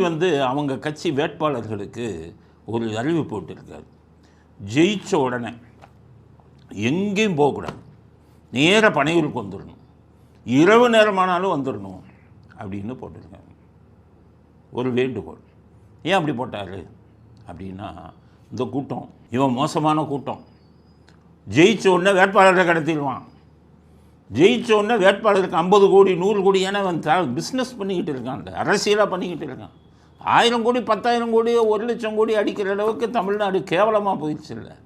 வந்து அவங்க கட்சி வேட்பாளர்களுக்கு ஒரு அறிவிப்பு போட்டிருக்காரு. ஜெயிச்ச உடனே எங்கேயும் போகக்கூடாது, நேராக பனையூருக்கு வந்துடணும், இரவு நேரமானாலும் வந்துடணும் அப்படின்னு போட்டிருக்காங்க. ஒரு வேண்டுகோள். ஏன் அப்படி போட்டார் அப்படின்னா, இந்த கூட்டம் இவன் மோசமான கூட்டம், ஜெயிச்ச உடனே வேட்பாளரை கடத்திடுவான், ஜெயிச்ச உடனே வேட்பாளருக்கு 50 கோடி 100 கோடி, ஏன்னா அவன் பிஸ்னஸ் பண்ணிக்கிட்டு இருக்கான், அரசியலாக பண்ணிக்கிட்டு இருக்கான். 1000 கோடி 10,000 கோடி 1 லட்சம் கோடி அடிக்கிற அளவுக்கு தமிழ்நாடு கேவலமாக போயிடுச்சு. இல்லை,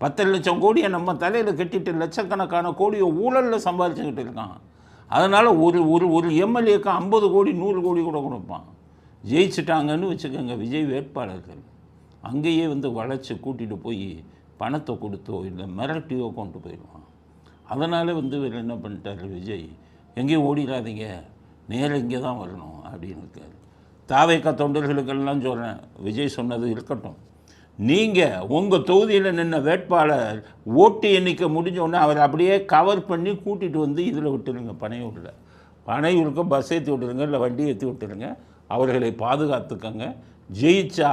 10 லட்சம் கோடியை நம்ம தலையில் கட்டிட்டு லட்சக்கணக்கான கோடியை ஊழலில் சம்பாதிச்சுக்கிட்டு இருக்கான். அதனால் ஒரு ஒரு ஒரு எம்எல்ஏக்கு 50 கோடி 100 கோடி கூட கொடுப்பான். ஜெயிச்சிட்டாங்கன்னு வச்சுக்கோங்க, விஜய் வேட்பாளர்கள் அங்கேயே வந்து வளைச்சி கூட்டிகிட்டு போய் பணத்தை கொடுத்தோ இல்லை மிரட்டியோ கொண்டு போயிடுவான். அதனால் வந்து இவர் என்ன பண்ணிட்டார், விஜய் எங்கேயும் ஓடிடாதீங்க, நேரம் இங்கே தான் வரணும் அப்படின்னு இருக்கார். தாவேக்கா தொண்டர்களுக்கெல்லாம் சொல்கிறேன், விஜய் சொன்னது இருக்கட்டும், நீங்கள் உங்கள் தொகுதியில் நின்ன வேட்பாளர் ஓட்டு எண்ணிக்கை முடிஞ்சோடனே அவரை அப்படியே கவர் பண்ணி கூட்டிகிட்டு வந்து இதில் விட்டுருங்க, பனையூருக்கு பஸ் ஏற்றி விட்டுருங்க, இல்லை வண்டி ஏற்றி விட்டுருங்க, அவர்களை பாதுகாத்துக்கங்க. ஜெயிச்சா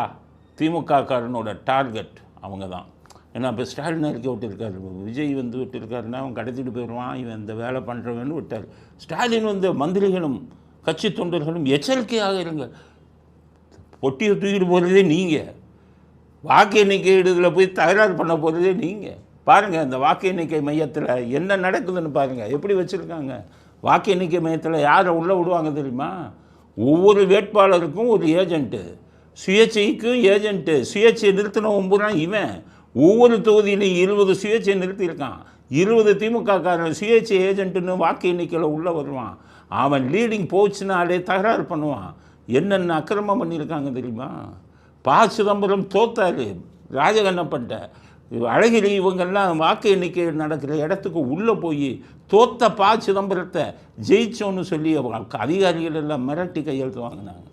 திமுககாரனோட டார்கெட் அவங்க தான். ஏன்னா இப்போ ஸ்டாலின் அறிக்கை விட்டுருக்காரு, விஜய் வந்து விட்டுருக்காருன்னா அவன் கடத்திட்டு போயிடுவான், இவன் இந்த வேலை பண்ணுறவன்னு விட்டார். ஸ்டாலின் வந்து மந்திரிகளும் கட்சி தொண்டர்களும் எச்சரிக்கையாக இருங்க, பொட்டியை தூக்கிட்டு போகிறதே நீங்கள், வாக்கு எண்ணிக்கை இதில் போய் தகராறு பண்ண போகிறதே நீங்கள். பாருங்கள், இந்த வாக்கு எண்ணிக்கை மையத்தில் என்ன நடக்குதுன்னு பாருங்கள், எப்படி வச்சுருக்காங்க. வாக்கு எண்ணிக்கை மையத்தில் யாரை உள்ளே விடுவாங்க தெரியுமா? ஒவ்வொரு வேட்பாளருக்கும் ஒரு ஏஜென்ட்டு, சுயேட்சைக்கும் ஏஜென்ட்டு, சுயேட்சையை நிறுத்தினவன் பூரா இவன். ஒவ்வொரு தொகுதியிலையும் 20 சுயேட்சையை நிறுத்தியிருக்கான், 20 திமுககாரன் சுயேட்சை ஏஜென்ட்டுன்னு வாக்கு எண்ணிக்கையில் உள்ளே வருவான். அவன் லீடிங் போச்சுனாலே தகராறு பண்ணுவான். என்னென்ன அக்கிரமம் பண்ணியிருக்காங்க தெரியுமா? ப. சிதம்பரம் தோத்தாரு, ராஜகண்ணப்பட்ட அழகிரி இவங்கெல்லாம் வாக்கு எண்ணிக்கை நடக்கிற இடத்துக்கு உள்ளே போய் தோத்த ப. சிதம்பரத்தை ஜெயிச்சோன்னு சொல்லி அதிகாரிகள் எல்லாம் மிரட்டி கையெழுத்து வாங்கினாங்க.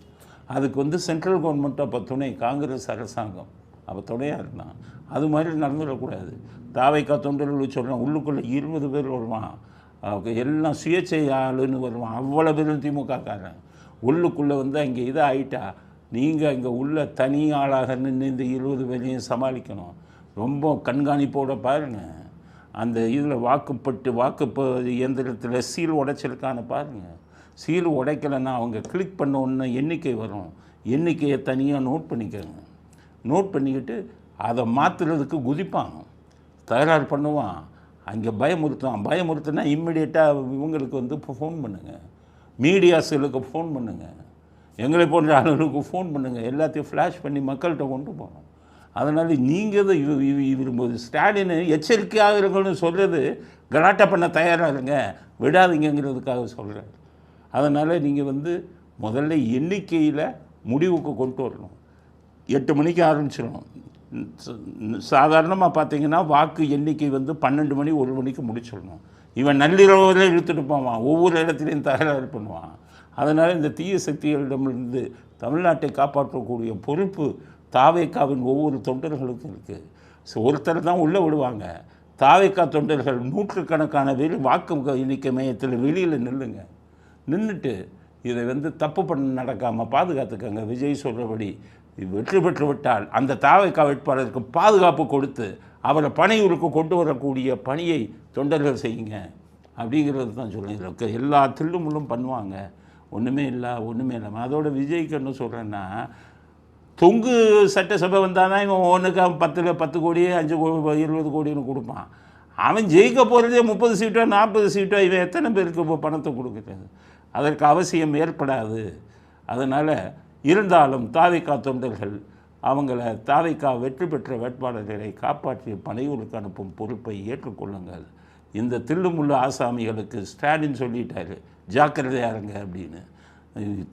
அதுக்கு வந்து சென்ட்ரல் கவர்மெண்ட் அப்போ துணை, காங்கிரஸ் அரசாங்கம் அப்போ துணையாக இருந்தான். அது மாதிரி நடந்துடக்கூடாது. தாவேக்கா தொண்டர்கள் சொல்கிறான், உள்ளுக்குள்ளே 20 பேர் வருவான், எல்லாம் சுயேட்சை ஆளுன்னு வருவான், அவ்வளோ பேரும் திமுககாரன். உள்ளுக்குள்ளே வந்து அங்கே இதாக ஆகிட்டா நீங்கள் அங்கே உள்ள தனி ஆளாக நின்று இந்த 20 பேரையும் சமாளிக்கணும். ரொம்ப கண்காணிப்போடு பாருங்கள். அந்த இதில் வாக்கு இயந்திரத்தில் சீல் உடைச்சிருக்கான்னு பாருங்கள். சீல் உடைக்கலைன்னா அவங்க கிளிக் பண்ண உடனே எண்ணிக்கை வரும், எண்ணிக்கையை தனியாக நோட் பண்ணிக்கோங்க. நோட் பண்ணிக்கிட்டு அதை மாற்றுறதுக்கு குதிப்பான், தகராறு பண்ணுவான், அங்கே பயமுறுத்துனா இம்மிடியேட்டாக இவங்களுக்கு வந்து ஃபோன் பண்ணுங்கள், மீடியாஸுகளுக்கு ஃபோன் பண்ணுங்கள், எங்களை போன்ற ஆளுகளுக்கு ஃபோன் பண்ணுங்கள், எல்லாத்தையும் ஃப்ளாஷ் பண்ணி மக்கள்கிட்ட கொண்டு போகணும். அதனால் நீங்கள் தான் விரும்புவது ஸ்டாலின் எச்சரிக்கையாக இருக்கணும்னு சொல்கிறது, கலாட்டா பண்ண தயாராக இருங்க, விடாதீங்கிறதுக்காக சொல்கிறார். அதனால் நீங்கள் வந்து முதல்ல எண்ணிக்கையில் முடிவுக்கு கொண்டு வரணும். 8 மணிக்கு ஆரம்பிச்சிடும். சாதாரணமாக பார்த்தீங்கன்னா வாக்கு எண்ணிக்கை வந்து 12 மணி 1 மணிக்கு முடிச்சிடணும். இவன் நள்ளிரவில் இழுத்துட்டு போவான், ஒவ்வொரு இடத்துலையும் தகராறு பண்ணுவான். அதனால் இந்த தீய சக்திகளிடமிருந்து தமிழ்நாட்டை காப்பாற்றக்கூடிய பொறுப்பு தாவேக்காவின் ஒவ்வொரு தொண்டர்களுக்கும் இருக்குது. ஒருத்தர் தான் உள்ளே விடுவாங்க. தாவேக்கா தொண்டர்கள் நூற்றுக்கணக்கான பேர் வாக்கு எண்ணிக்கை மையத்தில் வெளியில் நில்லுங்க, நின்றுட்டு இதை வந்து தப்பு பண்ண நடக்காமல் பாதுகாத்துக்கங்க. விஜய் சொல்கிறபடி வெற்றி பெற்று விட்டால் அந்த தாவேக்கா வேட்பாளருக்கு பாதுகாப்பு கொடுத்து அவரை பனையூருக்கு கொண்டு வரக்கூடிய பணியை தொண்டர்கள் செய்யுங்க அப்படிங்கிறது தான் சொல்லுங்க. எல்லா தில்லுமுள்ளும் பண்ணுவாங்க, ஒன்றுமே இல்லாமல். அதோட விஜய்க்கு என்ன சொல்கிறேன்னா, தொங்கு சட்டசபை வந்தால் தான் இவன் ஒன்றுக்கு 10 கோடி 5 கோடி 20 கோடின்னு கொடுப்பான். அவன் ஜெயிக்க போகிறதே 30 சீட்டோ 40 சீட்டோ, இவன் எத்தனை பேருக்கு இப்போ பணத்தை கொடுக்குறது? அதற்கு அவசியம் ஏற்படாது. அதனால் இருந்தாலும் தாவேக்கா தொண்டர்கள் அவங்கள தாவேக்கா வெற்றி பெற்ற வேட்பாளர்களை காப்பாற்றி பனையூருக்கு அனுப்பும் பொறுப்பை ஏற்றுக்கொள்ளுங்கள். இந்த தில்லுமுள்ளு ஆசாமிகளுக்கு ஸ்டாலின் சொல்லிட்டாரு, ஜாக்கிரதையாக இருங்க அப்படின்னு.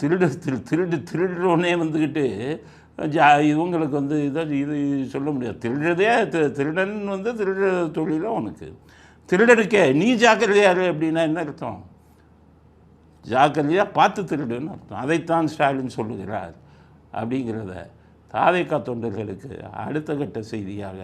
திருடுறோன்னே வந்துக்கிட்டு இவங்களுக்கு வந்து இது சொல்ல முடியாது. திருடன் வந்து திருட தொழிலும் உனக்கு, திருடனுக்கே நீ ஜாக்கிரதையாரு அப்படின்னா என்ன அர்த்தம்? ஜாக்கிரதையாக பார்த்து திருடுன்னு அர்த்தம். அதைத்தான் ஸ்டாலின் சொல்லுகிறார் அப்படிங்கிறத தாவேக்கா தொண்டர்களுக்கு அடுத்த கட்ட செய்தியாக